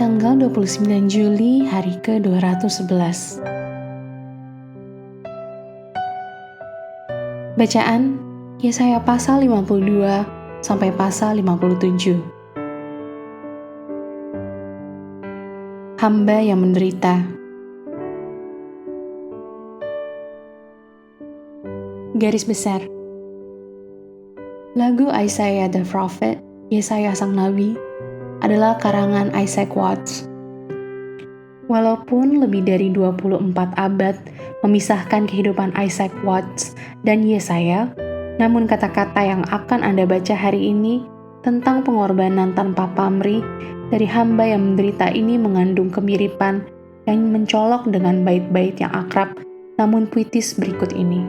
Tanggal 29 Juli, hari ke-211. Bacaan Yesaya pasal 52 sampai pasal 57. Hamba yang menderita. Garis besar. Lagu Isaiah the Prophet, Yesaya sang Nabi, adalah karangan Isaac Watts. Walaupun lebih dari 24 abad memisahkan kehidupan Isaac Watts dan Yesaya, namun kata-kata yang akan Anda baca hari ini tentang pengorbanan tanpa pamrih dari hamba yang menderita ini mengandung kemiripan yang mencolok dengan bait-bait yang akrab namun puitis berikut ini.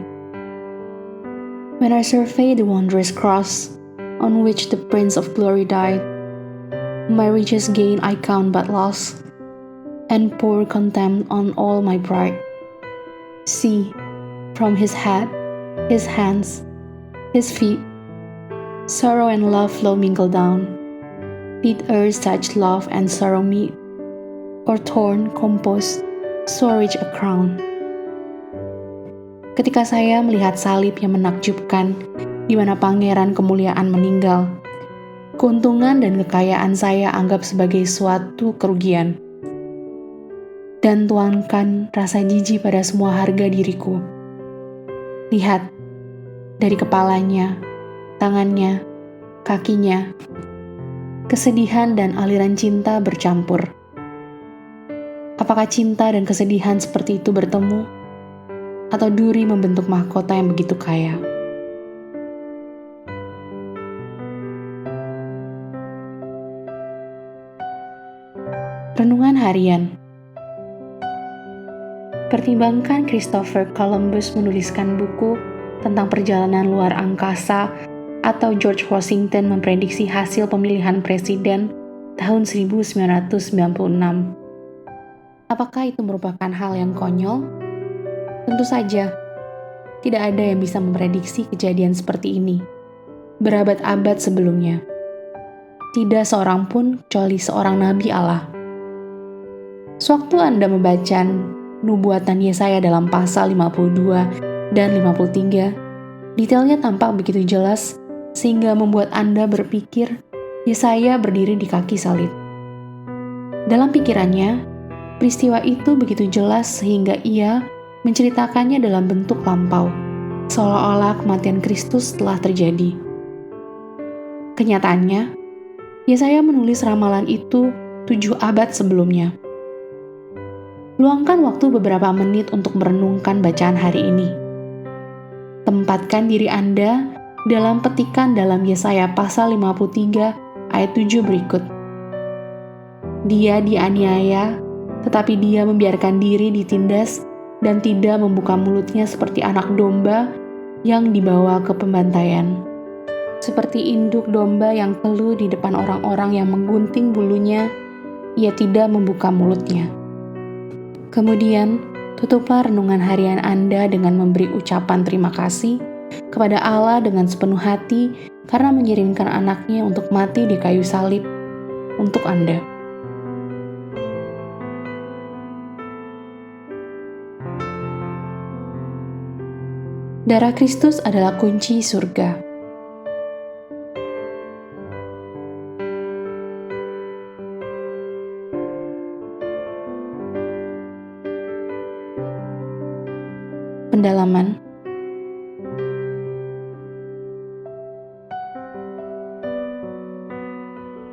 When I survey the wondrous cross on which the Prince of Glory died, my richest gain I count but loss, and pour contempt on all my pride. See, from his head, his hands, his feet, sorrow and love flow mingle down. Did earth such love and sorrow meet, or torn, composed, so rich a crown? Ketika saya melihat salib yang menakjubkan, di mana pangeran kemuliaan meninggal, keuntungan dan kekayaan saya anggap sebagai suatu kerugian, dan tuangkan rasa jijik pada semua harga diriku. Lihat, dari kepalanya, tangannya, kakinya, kesedihan dan aliran cinta bercampur. Apakah cinta dan kesedihan seperti itu bertemu, atau duri membentuk mahkota yang begitu kaya? Renungan harian. Pertimbangkan Christopher Columbus menuliskan buku tentang perjalanan luar angkasa atau George Washington memprediksi hasil pemilihan presiden tahun 1996. Apakah itu merupakan hal yang konyol? Tentu saja, tidak ada yang bisa memprediksi kejadian seperti ini berabad-abad sebelumnya. Tidak seorang pun kecuali seorang nabi Allah. Sewaktu Anda membaca nubuatan Yesaya dalam pasal 52 dan 53, detailnya tampak begitu jelas sehingga membuat Anda berpikir Yesaya berdiri di kaki salib. Dalam pikirannya, peristiwa itu begitu jelas sehingga ia menceritakannya dalam bentuk lampau, seolah-olah kematian Kristus telah terjadi. Kenyataannya, Yesaya menulis ramalan itu 7 abad sebelumnya. Luangkan waktu beberapa menit untuk merenungkan bacaan hari ini. Tempatkan diri Anda dalam petikan dalam Yesaya pasal 53 ayat 7 berikut. Dia dianiaya, tetapi dia membiarkan diri ditindas dan tidak membuka mulutnya seperti anak domba yang dibawa ke pembantaian. Seperti induk domba yang keluh di depan orang-orang yang menggunting bulunya, ia tidak membuka mulutnya. Kemudian, tutuplah renungan harian Anda dengan memberi ucapan terima kasih kepada Allah dengan sepenuh hati karena mengirimkan anaknya untuk mati di kayu salib untuk Anda. Darah Kristus adalah kunci surga. Pendalaman.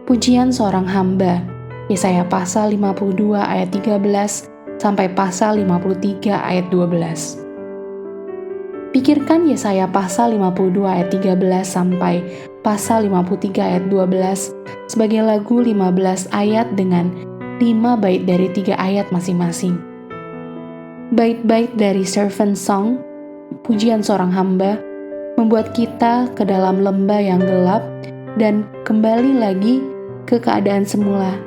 Pujian seorang hamba, Yesaya pasal 52 ayat 13 sampai pasal 53 ayat 12. Pikirkan Yesaya pasal 52 ayat 13 sampai pasal 53 ayat 12 sebagai lagu 15 ayat dengan 5 bait dari 3 ayat masing-masing. Bait-bait dari Servant Song, pujian seorang hamba, membuat kita ke dalam lembah yang gelap dan kembali lagi ke keadaan semula.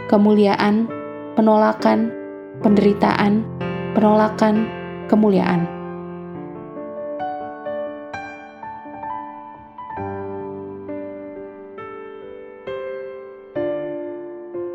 Kemuliaan, penolakan, penderitaan, penolakan, kemuliaan.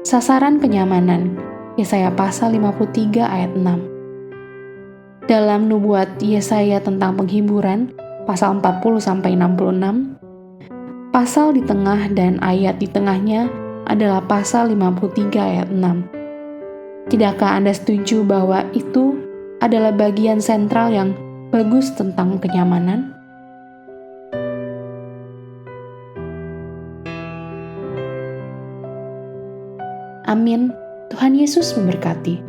Sasaran kenyamanan, Yesaya pasal 53 ayat 6. Dalam nubuat Yesaya tentang penghiburan, pasal 40-66, pasal di tengah dan ayat di tengahnya adalah pasal 53 ayat 6. Tidakkah Anda setuju bahwa itu adalah bagian sentral yang bagus tentang kenyamanan? Amin. Tuhan Yesus memberkati.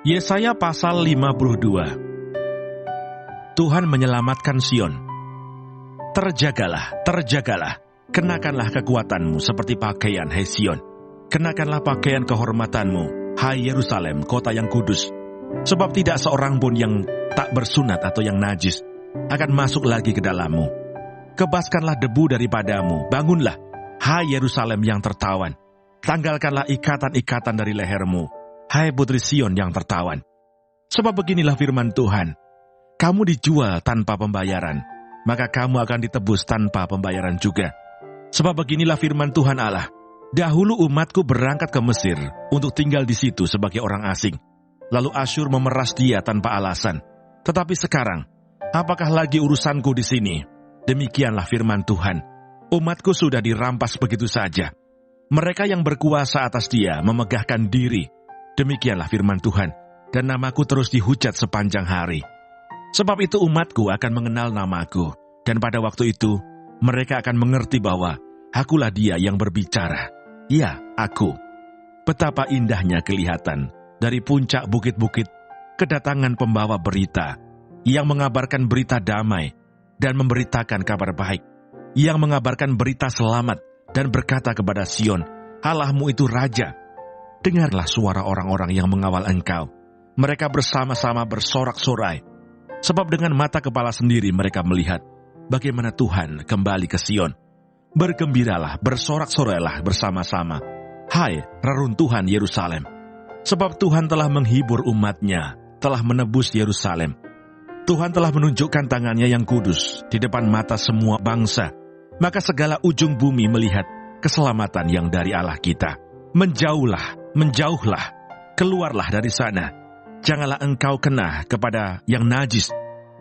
Yesaya pasal 52. Tuhan menyelamatkan Sion. Terjagalah, terjagalah, kenakanlah kekuatanmu seperti pakaian, hai Sion. Kenakanlah pakaian kehormatanmu, hai Yerusalem, kota yang kudus. Sebab tidak seorang pun yang tak bersunat atau yang najis akan masuk lagi ke dalammu. Kebaskanlah debu daripadamu, bangunlah, hai Yerusalem yang tertawan. Tanggalkanlah ikatan-ikatan dari lehermu, hai putri Sion yang tertawan. Sebab beginilah firman Tuhan, kamu dijual tanpa pembayaran, maka kamu akan ditebus tanpa pembayaran juga. Sebab beginilah firman Tuhan Allah, dahulu umatku berangkat ke Mesir untuk tinggal di situ sebagai orang asing. Lalu Asyur memeras dia tanpa alasan. Tetapi sekarang, apakah lagi urusanku di sini? Demikianlah firman Tuhan, umatku sudah dirampas begitu saja. Mereka yang berkuasa atas dia memegahkan diri. Demikianlah firman Tuhan, dan namaku terus dihujat sepanjang hari. Sebab itu umatku akan mengenal namaku, dan pada waktu itu mereka akan mengerti bahwa akulah dia yang berbicara. Ya, aku. Betapa indahnya kelihatan dari puncak bukit-bukit kedatangan pembawa berita, yang mengabarkan berita damai dan memberitakan kabar baik, yang mengabarkan berita selamat dan berkata kepada Sion, Allahmu itu Raja. Dengarlah suara orang-orang yang mengawal engkau. Mereka bersama-sama bersorak-sorai. Sebab dengan mata kepala sendiri mereka melihat bagaimana Tuhan kembali ke Sion. Bergembiralah, bersorak-sorailah bersama-sama, hai reruntuhan Yerusalem. Sebab Tuhan telah menghibur umatnya, telah menebus Yerusalem. Tuhan telah menunjukkan tangannya yang kudus di depan mata semua bangsa. Maka segala ujung bumi melihat keselamatan yang dari Allah kita. Menjauhlah, menjauhlah, keluarlah dari sana. Janganlah engkau kena kepada yang najis.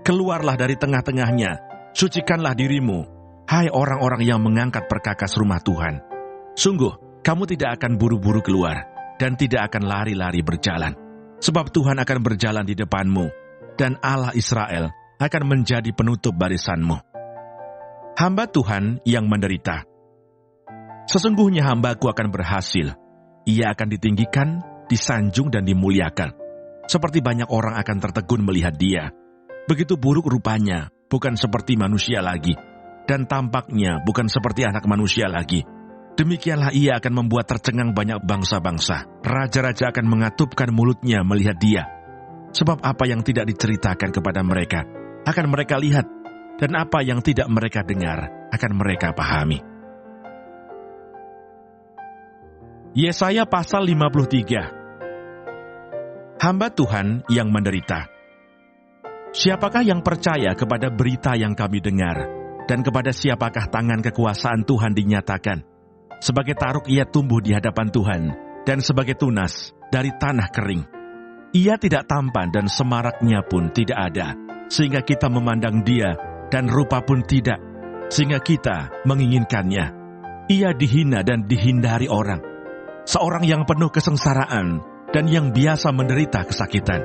Keluarlah dari tengah-tengahnya, sucikanlah dirimu, hai orang-orang yang mengangkat perkakas rumah Tuhan. Sungguh, kamu tidak akan buru-buru keluar, dan tidak akan lari-lari berjalan. Sebab Tuhan akan berjalan di depanmu, dan Allah Israel akan menjadi penutup barisanmu. Hamba Tuhan yang menderita. Sesungguhnya hambaku akan berhasil. Ia akan ditinggikan, disanjung dan dimuliakan. Seperti banyak orang akan tertegun melihat dia. Begitu buruk rupanya, bukan seperti manusia lagi. Dan tampaknya bukan seperti anak manusia lagi. Demikianlah ia akan membuat tercengang banyak bangsa-bangsa. Raja-raja akan mengatupkan mulutnya melihat dia. Sebab apa yang tidak diceritakan kepada mereka, akan mereka lihat. Dan apa yang tidak mereka dengar, akan mereka pahami. Yesaya pasal 53. Hamba Tuhan yang menderita. Siapakah yang percaya kepada berita yang kami dengar? Dan kepada siapakah tangan kekuasaan Tuhan dinyatakan? Sebagai taruk ia tumbuh di hadapan Tuhan, dan sebagai tunas dari tanah kering. Ia tidak tampan dan semaraknya pun tidak ada, sehingga kita memandang dia, dan rupa pun tidak, sehingga kita menginginkannya. Ia dihina dan dihindari orang, seorang yang penuh kesengsaraan, dan yang biasa menderita kesakitan.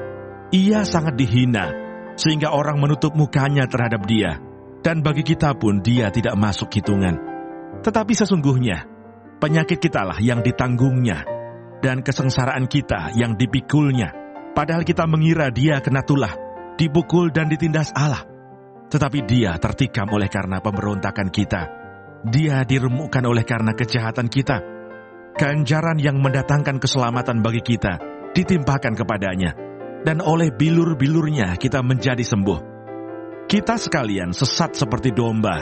Ia sangat dihina, sehingga orang menutup mukanya terhadap dia, dan bagi kita pun dia tidak masuk hitungan. Tetapi sesungguhnya, penyakit kitalah yang ditanggungnya, dan kesengsaraan kita yang dipikulnya. Padahal kita mengira dia kena tulah, dipukul dan ditindas Allah. Tetapi dia tertikam oleh karena pemberontakan kita. Dia diremukkan oleh karena kejahatan kita. Ganjaran yang mendatangkan keselamatan bagi kita ditimpakan kepadanya, dan oleh bilur-bilurnya kita menjadi sembuh. Kita sekalian sesat seperti domba.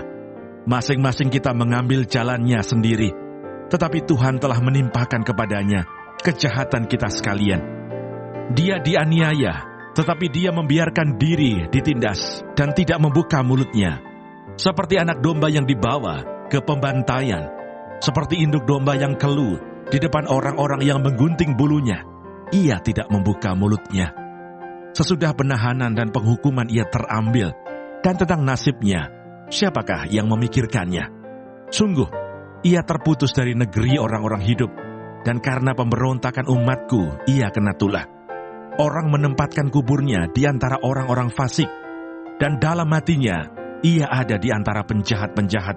Masing-masing kita mengambil jalannya sendiri. Tetapi Tuhan telah menimpakan kepadanya kejahatan kita sekalian. Dia dianiaya, tetapi dia membiarkan diri ditindas dan tidak membuka mulutnya. Seperti anak domba yang dibawa ke pembantaian, seperti induk domba yang keluh di depan orang-orang yang menggunting bulunya, ia tidak membuka mulutnya. Sesudah penahanan dan penghukuman ia terambil, dan tentang nasibnya, siapakah yang memikirkannya? Sungguh, ia terputus dari negeri orang-orang hidup, dan karena pemberontakan umatku, ia kena tulah. Orang menempatkan kuburnya di antara orang-orang fasik, dan dalam hatinya, ia ada di antara penjahat-penjahat.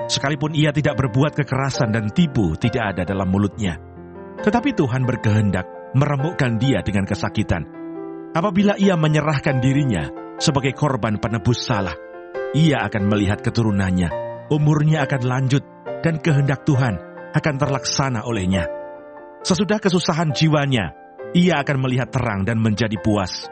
Sekalipun ia tidak berbuat kekerasan dan tipu tidak ada dalam mulutnya. Tetapi Tuhan berkehendak meremukkan dia dengan kesakitan. Apabila ia menyerahkan dirinya sebagai korban penebus salah, ia akan melihat keturunannya, umurnya akan lanjut, dan kehendak Tuhan akan terlaksana olehnya. Sesudah kesusahan jiwanya, ia akan melihat terang dan menjadi puas.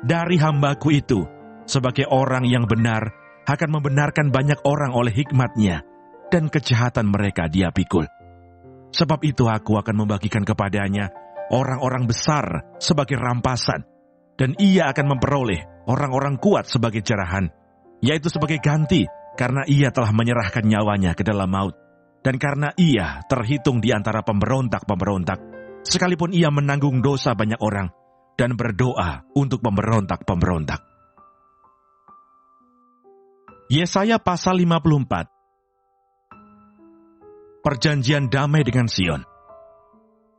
Dari hambaku itu, sebagai orang yang benar, akan membenarkan banyak orang oleh hikmatnya, dan kejahatan mereka dia pikul. Sebab itu aku akan membagikan kepadanya orang-orang besar sebagai rampasan, dan ia akan memperoleh orang-orang kuat sebagai jarahan, yaitu sebagai ganti, karena ia telah menyerahkan nyawanya ke dalam maut, dan karena ia terhitung di antara pemberontak-pemberontak, sekalipun ia menanggung dosa banyak orang, dan berdoa untuk pemberontak-pemberontak. Yesaya pasal 54. Perjanjian damai dengan Sion.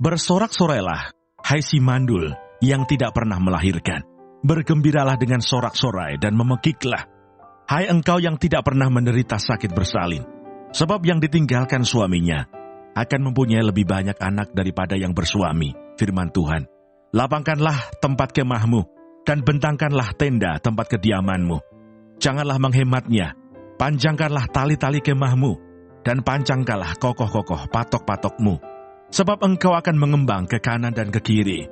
Bersorak-sorailah, hai si mandul yang tidak pernah melahirkan. Bergembiralah dengan sorak-sorai dan memekiklah, hai engkau yang tidak pernah menderita sakit bersalin. Sebab yang ditinggalkan suaminya akan mempunyai lebih banyak anak daripada yang bersuami, firman Tuhan. Lapangkanlah tempat kemahmu, dan bentangkanlah tenda tempat kediamanmu. Janganlah menghematnya, panjangkanlah tali-tali kemahmu, dan pancangkanlah kokoh-kokoh patok-patokmu. Sebab engkau akan mengembang ke kanan dan ke kiri.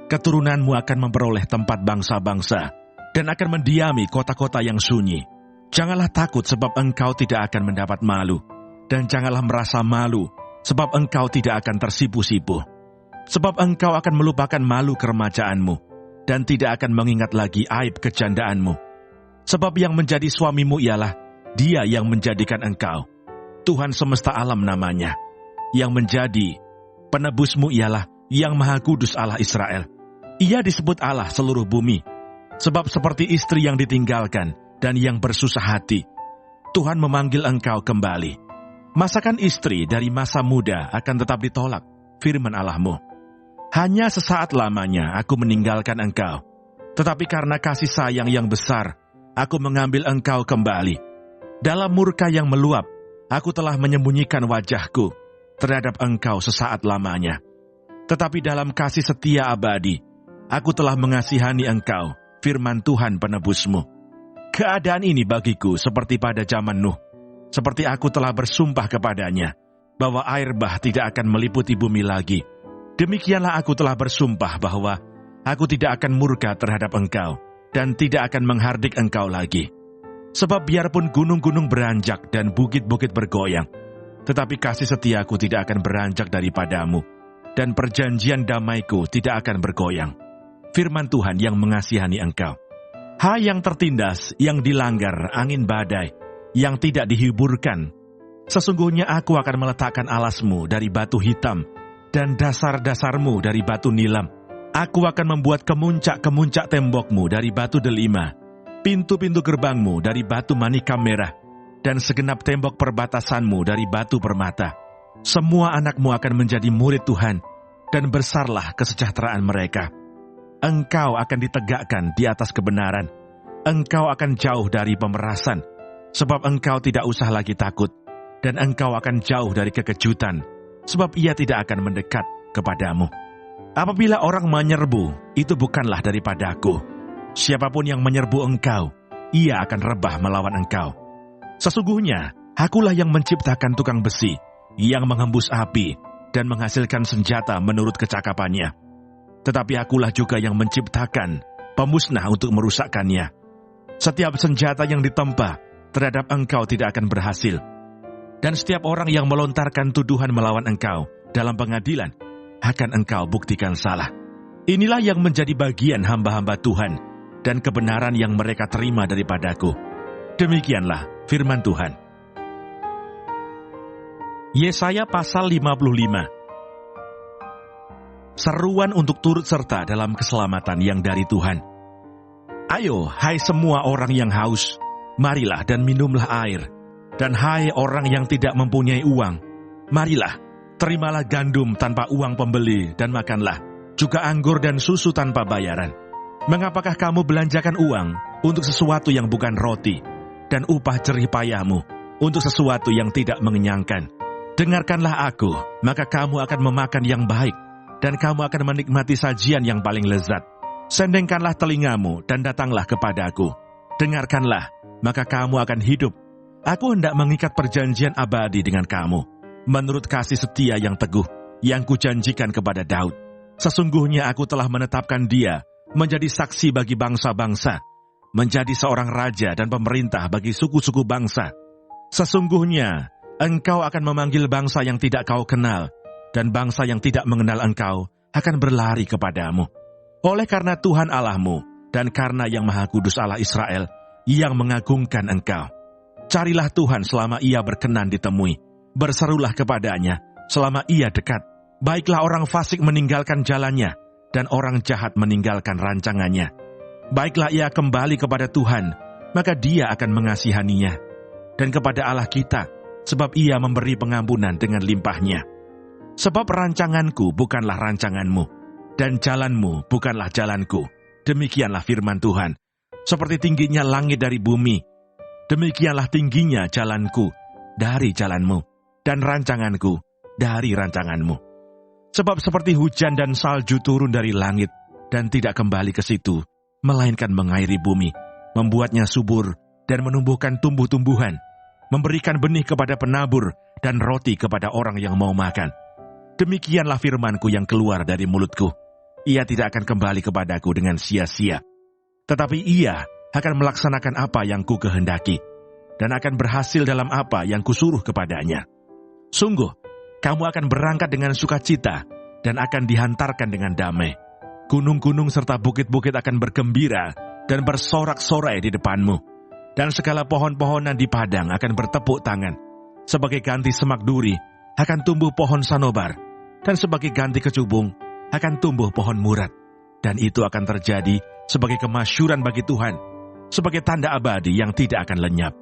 Keturunanmu akan memperoleh tempat bangsa-bangsa, dan akan mendiami kota-kota yang sunyi. Janganlah takut sebab engkau tidak akan mendapat malu, dan janganlah merasa malu sebab engkau tidak akan tersipu-sipu. Sebab engkau akan melupakan malu keremajaanmu, dan tidak akan mengingat lagi aib kejandaanmu. Sebab yang menjadi suamimu ialah Dia yang menjadikan engkau. Tuhan semesta alam namanya. Yang menjadi penebusmu ialah Yang Maha Kudus Allah Israel. Ia disebut Allah seluruh bumi. Sebab seperti istri yang ditinggalkan dan yang bersusah hati, Tuhan memanggil engkau kembali. Masakan istri dari masa muda akan tetap ditolak, firman Allahmu. Hanya sesaat lamanya aku meninggalkan engkau, tetapi karena kasih sayang yang besar, aku mengambil engkau kembali. Dalam murka yang meluap, aku telah menyembunyikan wajahku terhadap engkau sesaat lamanya. Tetapi dalam kasih setia abadi, aku telah mengasihani engkau, firman Tuhan penebusmu. Keadaan ini bagiku seperti pada zaman Nuh, seperti aku telah bersumpah kepadanya, bahwa air bah tidak akan meliputi bumi lagi. Demikianlah aku telah bersumpah bahwa aku tidak akan murka terhadap engkau, dan tidak akan menghardik engkau lagi. Sebab biarpun gunung-gunung beranjak dan bukit-bukit bergoyang, tetapi kasih setiaku tidak akan beranjak daripadamu, dan perjanjian damaiku tidak akan bergoyang. Firman Tuhan yang mengasihani engkau. Hai yang tertindas, yang dilanggar angin badai, yang tidak dihiburkan. Sesungguhnya aku akan meletakkan alasmu dari batu hitam, dan dasar-dasarmu dari batu nilam. Aku akan membuat kemuncak-kemuncak tembokmu dari batu delima, pintu-pintu gerbangmu dari batu manikam merah, dan segenap tembok perbatasanmu dari batu permata. Semua anakmu akan menjadi murid Tuhan, dan besarlah kesejahteraan mereka. Engkau akan ditegakkan di atas kebenaran. Engkau akan jauh dari pemerasan, sebab engkau tidak usah lagi takut, dan engkau akan jauh dari kekejutan, sebab ia tidak akan mendekat kepadamu. Apabila orang menyerbu, itu bukanlah daripadaku. Siapapun yang menyerbu engkau, ia akan rebah melawan engkau. Sesungguhnya, akulah yang menciptakan tukang besi, yang menghembus api, dan menghasilkan senjata menurut kecakapannya. Tetapi akulah juga yang menciptakan pemusnah untuk merusakkannya. Setiap senjata yang ditempa terhadap engkau tidak akan berhasil. Dan setiap orang yang melontarkan tuduhan melawan engkau dalam pengadilan, akan engkau buktikan salah. Inilah yang menjadi bagian hamba-hamba Tuhan dan kebenaran yang mereka terima daripadaku. Demikianlah firman Tuhan. Yesaya pasal 55. Seruan untuk turut serta dalam keselamatan yang dari Tuhan. Ayo, hai semua orang yang haus, marilah dan minumlah air. Dan hai orang yang tidak mempunyai uang, marilah, terimalah gandum tanpa uang pembeli dan makanlah, juga anggur dan susu tanpa bayaran. Mengapakah kamu belanjakan uang untuk sesuatu yang bukan roti, dan upah jerih payahmu untuk sesuatu yang tidak mengenyangkan? Dengarkanlah aku, maka kamu akan memakan yang baik, dan kamu akan menikmati sajian yang paling lezat. Sendengkanlah telingamu dan datanglah kepadaku. Dengarkanlah, maka kamu akan hidup. Aku hendak mengikat perjanjian abadi dengan kamu, menurut kasih setia yang teguh, yang kujanjikan kepada Daud. Sesungguhnya aku telah menetapkan dia menjadi saksi bagi bangsa-bangsa, menjadi seorang raja dan pemerintah bagi suku-suku bangsa. Sesungguhnya engkau akan memanggil bangsa yang tidak kau kenal, dan bangsa yang tidak mengenal engkau akan berlari kepadamu. Oleh karena Tuhan Allahmu, dan karena yang Maha Kudus Allah Israel, yang mengagungkan engkau. Carilah Tuhan selama ia berkenan ditemui. Berserulah kepadanya selama ia dekat. Baiklah orang fasik meninggalkan jalannya, dan orang jahat meninggalkan rancangannya. Baiklah ia kembali kepada Tuhan, maka dia akan mengasihaninya. Dan kepada Allah kita, sebab ia memberi pengampunan dengan limpahnya. Sebab rancanganku bukanlah rancanganmu, dan jalanmu bukanlah jalanku. Demikianlah firman Tuhan. Seperti tingginya langit dari bumi, demikianlah tingginya jalanku dari jalanmu, dan rancanganku dari rancanganmu. Sebab seperti hujan dan salju turun dari langit, dan tidak kembali ke situ, melainkan mengairi bumi, membuatnya subur, dan menumbuhkan tumbuh-tumbuhan, memberikan benih kepada penabur, dan roti kepada orang yang mau makan. Demikianlah firmanku yang keluar dari mulutku. Ia tidak akan kembali kepadaku dengan sia-sia, tetapi ia akan melaksanakan apa yang ku kehendaki, dan akan berhasil dalam apa yang kusuruh kepadanya. Sungguh, kamu akan berangkat dengan sukacita, dan akan dihantarkan dengan damai. Gunung-gunung serta bukit-bukit akan bergembira, dan bersorak-sorai di depanmu. Dan segala pohon-pohonan di padang akan bertepuk tangan. Sebagai ganti semak duri, akan tumbuh pohon sanobar, dan sebagai ganti kecubung, akan tumbuh pohon murad. Dan itu akan terjadi sebagai kemasyuran bagi Tuhan, sebagai tanda abadi yang tidak akan lenyap.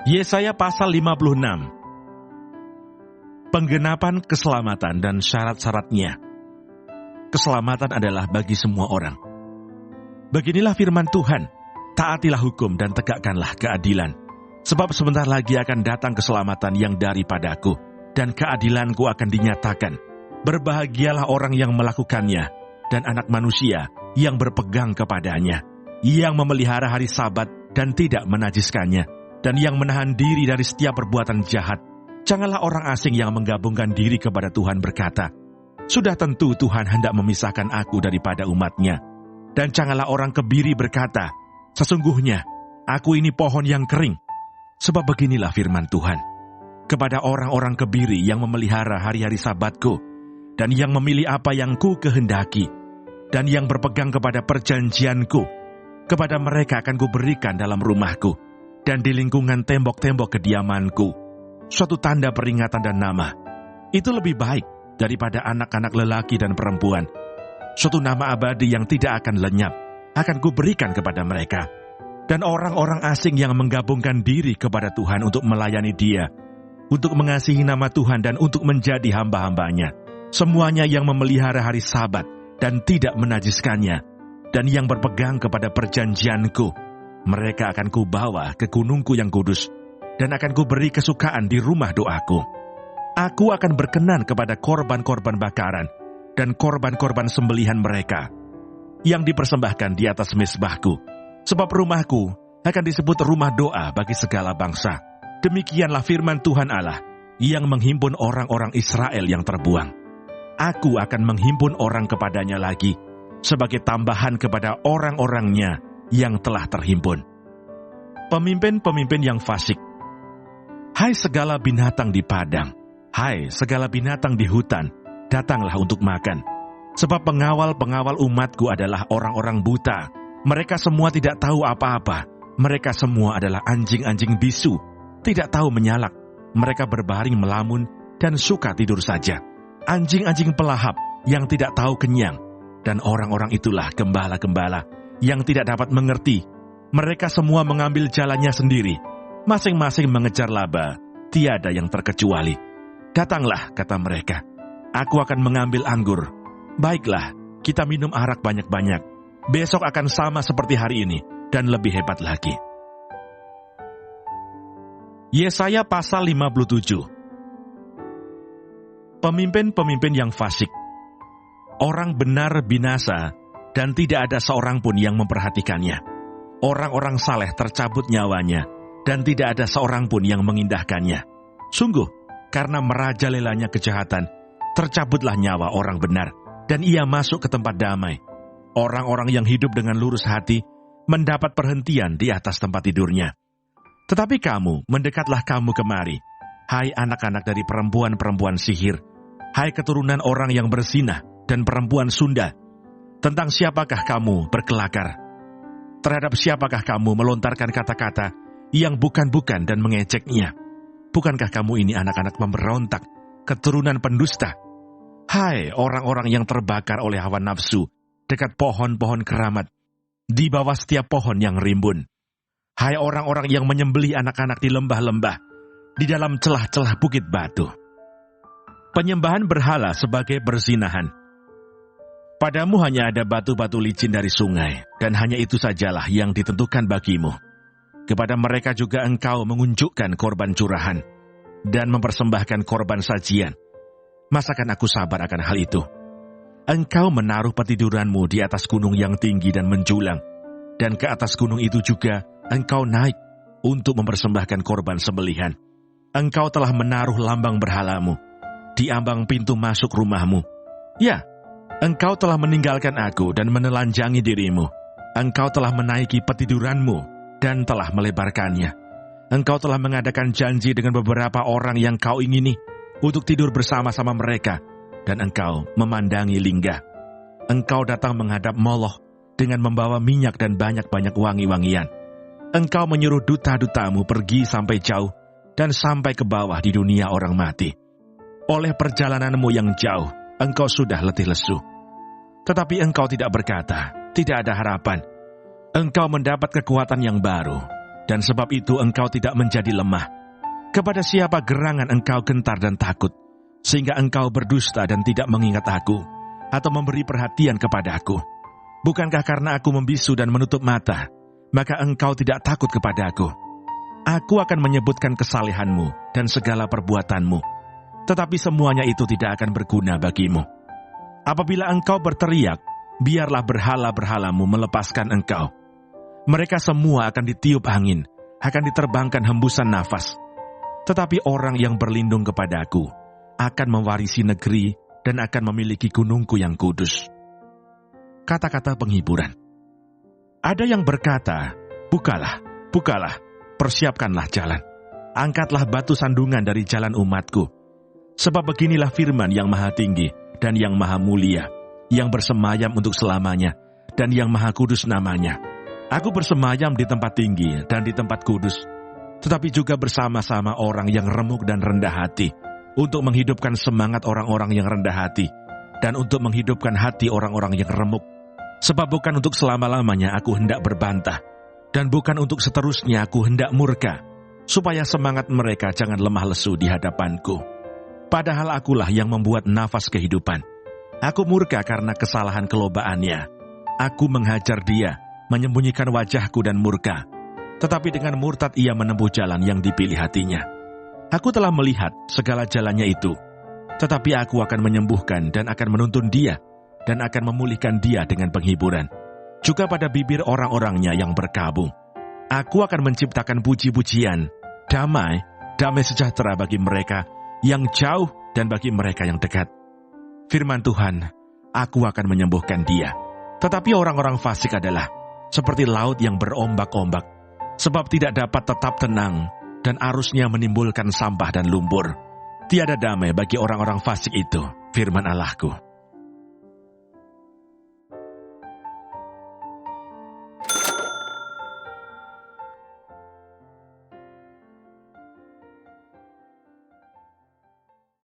Yesaya pasal 56. Penggenapan keselamatan dan syarat-syaratnya. Keselamatan adalah bagi semua orang. Beginilah firman Tuhan, taatilah hukum dan tegakkanlah keadilan. Sebab sebentar lagi akan datang keselamatan yang daripadaku, dan keadilanku akan dinyatakan. Berbahagialah orang yang melakukannya, dan anak manusia yang berpegang kepadanya, yang memelihara hari Sabat dan tidak menajiskannya, dan yang menahan diri dari setiap perbuatan jahat. Janganlah orang asing yang menggabungkan diri kepada Tuhan berkata, sudah tentu Tuhan hendak memisahkan aku daripada umatnya. Dan janganlah orang kebiri berkata, sesungguhnya aku ini pohon yang kering. Sebab beginilah firman Tuhan, kepada orang-orang kebiri yang memelihara hari-hari Sabatku, dan yang memilih apa yang ku kehendaki, dan yang berpegang kepada perjanjianku, kepada mereka akan kuberikan dalam rumahku, dan di lingkungan tembok-tembok kediamanku, suatu tanda peringatan dan nama. Itu lebih baik daripada anak-anak lelaki dan perempuan. Suatu nama abadi yang tidak akan lenyap, akan kuberikan kepada mereka. Dan orang-orang asing yang menggabungkan diri kepada Tuhan untuk melayani Dia, untuk mengasihi nama Tuhan dan untuk menjadi hamba-hambanya. Semuanya yang memelihara hari Sabat dan tidak menajiskannya, dan yang berpegang kepada perjanjianku, mereka akan kubawa ke gunungku yang kudus, dan akan kuberi kesukaan di rumah doaku. Aku akan berkenan kepada korban-korban bakaran, dan korban-korban sembelihan mereka, yang dipersembahkan di atas mezbahku. Sebab rumahku akan disebut rumah doa bagi segala bangsa. Demikianlah firman Tuhan Allah, yang menghimpun orang-orang Israel yang terbuang. Aku akan menghimpun orang kepadanya lagi, sebagai tambahan kepada orang-orangnya yang telah terhimpun. Pemimpin-pemimpin yang fasik. Hai segala binatang di padang, hai segala binatang di hutan, datanglah untuk makan. Sebab pengawal-pengawal umatku adalah orang-orang buta. Mereka semua tidak tahu apa-apa. Mereka semua adalah anjing-anjing bisu, tidak tahu menyalak. Mereka berbaring melamun dan suka tidur saja. Anjing-anjing pelahap yang tidak tahu kenyang. Dan orang-orang itulah gembala-gembala yang tidak dapat mengerti. Mereka semua mengambil jalannya sendiri. Masing-masing mengejar laba, tiada yang terkecuali. Datanglah, kata mereka. Aku akan mengambil anggur. Baiklah, kita minum arak banyak-banyak. Besok akan sama seperti hari ini, dan lebih hebat lagi. Yesaya pasal 57. Pemimpin-pemimpin yang fasik. Orang benar binasa, dan tidak ada seorang pun yang memperhatikannya. Orang-orang saleh tercabut nyawanya, dan tidak ada seorang pun yang mengindahkannya. Sungguh, karena merajalelanya kejahatan, tercabutlah nyawa orang benar, dan ia masuk ke tempat damai. Orang-orang yang hidup dengan lurus hati mendapat perhentian di atas tempat tidurnya. Tetapi kamu, mendekatlah kamu kemari, hai anak-anak dari perempuan-perempuan sihir, hai keturunan orang yang berzinah dan perempuan Sunda. Tentang siapakah kamu berkelakar? Terhadap siapakah kamu melontarkan kata-kata yang bukan-bukan dan mengejeknya? Bukankah kamu ini anak-anak pemberontak, keturunan pendusta? Hai orang-orang yang terbakar oleh hawa nafsu, dekat pohon-pohon keramat, di bawah setiap pohon yang rimbun. Hai orang-orang yang menyembelih anak-anak di lembah-lembah, di dalam celah-celah bukit batu. Penyembahan berhala sebagai berzinahan. Padamu hanya ada batu-batu licin dari sungai, dan hanya itu sajalah yang ditentukan bagimu. Kepada mereka juga engkau mengunjukkan korban curahan, dan mempersembahkan korban sajian. Masakan aku sabar akan hal itu? Engkau menaruh petiduranmu di atas gunung yang tinggi dan menjulang, dan ke atas gunung itu juga engkau naik untuk mempersembahkan korban sembelihan. Engkau telah menaruh lambang berhalamu di ambang pintu masuk rumahmu. Ya, engkau telah meninggalkan aku dan menelanjangi dirimu. Engkau telah menaiki petiduranmu dan telah melebarkannya. Engkau telah mengadakan janji dengan beberapa orang yang kau ingini untuk tidur bersama-sama mereka, dan engkau memandangi lingga. Engkau datang menghadap Moloch dengan membawa minyak dan banyak-banyak wangi-wangian. Engkau menyuruh duta-dutamu pergi sampai jauh dan sampai ke bawah di dunia orang mati. Oleh perjalananmu yang jauh, engkau sudah letih lesu. Tetapi engkau tidak berkata, tidak ada harapan. Engkau mendapat kekuatan yang baru, dan sebab itu engkau tidak menjadi lemah. Kepada siapa gerangan engkau gentar dan takut, sehingga engkau berdusta dan tidak mengingat aku, atau memberi perhatian kepada aku? Bukankah karena aku membisu dan menutup mata, maka engkau tidak takut kepada aku? Aku akan menyebutkan kesalehanmu dan segala perbuatanmu, tetapi semuanya itu tidak akan berguna bagimu. Apabila engkau berteriak, biarlah berhala-berhalamu melepaskan engkau. Mereka semua akan ditiup angin, akan diterbangkan hembusan nafas. Tetapi orang yang berlindung kepadaku akan mewarisi negeri dan akan memiliki gunungku yang kudus. Kata-kata penghiburan. Ada yang berkata, bukalah, bukalah, persiapkanlah jalan. Angkatlah batu sandungan dari jalan umatku. Sebab beginilah firman yang maha tinggi dan yang maha mulia, yang bersemayam untuk selamanya, dan yang maha kudus namanya. Aku bersemayam di tempat tinggi dan di tempat kudus, tetapi juga bersama-sama orang yang remuk dan rendah hati, untuk menghidupkan semangat orang-orang yang rendah hati, dan untuk menghidupkan hati orang-orang yang remuk. Sebab bukan untuk selama-lamanya aku hendak berbantah, dan bukan untuk seterusnya aku hendak murka, supaya semangat mereka jangan lemah lesu di hadapanku. Padahal akulah yang membuat nafas kehidupan. Aku murka karena kesalahan kelobaannya. Aku menghajar dia, menyembunyikan wajahku dan murka. Tetapi dengan murtad ia menempuh jalan yang dipilih hatinya. Aku telah melihat segala jalannya itu, tetapi aku akan menyembuhkan dan akan menuntun dia, dan akan memulihkan dia dengan penghiburan. Juga pada bibir orang-orangnya yang berkabung. Aku akan menciptakan puji-pujian, damai, damai sejahtera bagi mereka yang jauh dan bagi mereka yang dekat. Firman Tuhan, aku akan menyembuhkan dia. Tetapi orang-orang fasik adalah seperti laut yang berombak-ombak, sebab tidak dapat tetap tenang, dan arusnya menimbulkan sampah dan lumpur. Tiada damai bagi orang-orang fasik itu, firman Allahku.